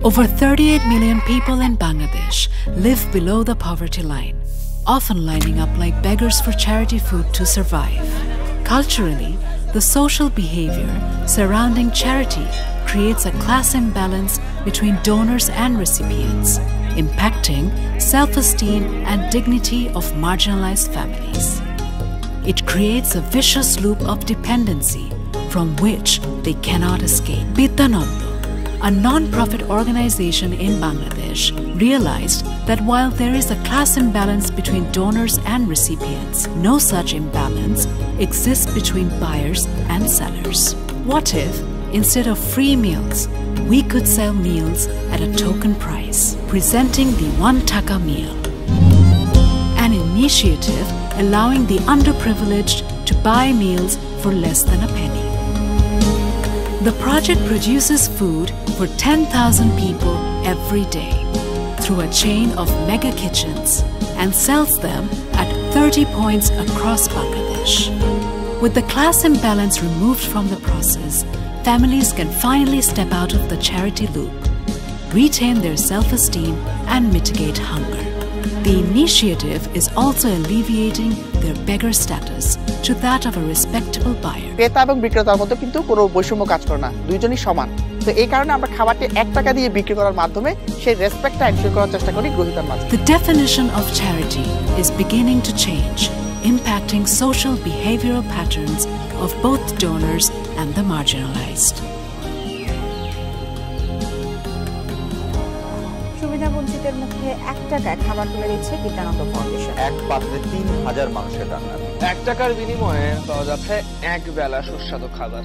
Over 38 million people in Bangladesh live below the poverty line, often lining up like beggars for charity food to survive. Culturally, the social behavior surrounding charity creates a class imbalance between donors and recipients, impacting self-esteem and dignity of marginalized families. It creates a vicious loop of dependency from which they cannot escape. Bidyananda, a non-profit organization in Bangladesh, realized that while there is a class imbalance between donors and recipients, no such imbalance exists between buyers and sellers. What if, instead of free meals, we could sell meals at a token price, presenting the 1 taka meal? An initiative allowing the underprivileged to buy meals for less than a penny. The project produces food for 10,000 people every day through a chain of mega kitchens and sells them at 30 points across Bangladesh. With the class imbalance removed from the process, families can finally step out of the charity loop, retain their self-esteem and mitigate hunger. The initiative is also alleviating their beggar status to that of a respectable buyer. ক্রেতা এবং বিক্রেতার মধ্যে কিন্তু কোনো বৈষম্য কাজ করে না, দুইজনই সমান। তো এই কারণে আমরা খাবারটি 1 টাকা দিয়ে বিক্রি করার মাধ্যমে সেই রেসপেক্টটা এনশিওর করার চেষ্টা করি গ্রহীতার মাঝে। The definition of charity is beginning to change, impacting social behavioral patterns of both donors and the marginalized. সুবিধাবঞ্চিতের মুখে 1 টাকায় খাবার তুলে দিচ্ছে বিদ্যানন্দ ফাউন্ডেশন। এক পাত্রে 3000 মানুষের রান্না। 1 টাকার বিনিময়ে পাওয়া যাচ্ছে এক বেলা সুস্বাদু খাবার।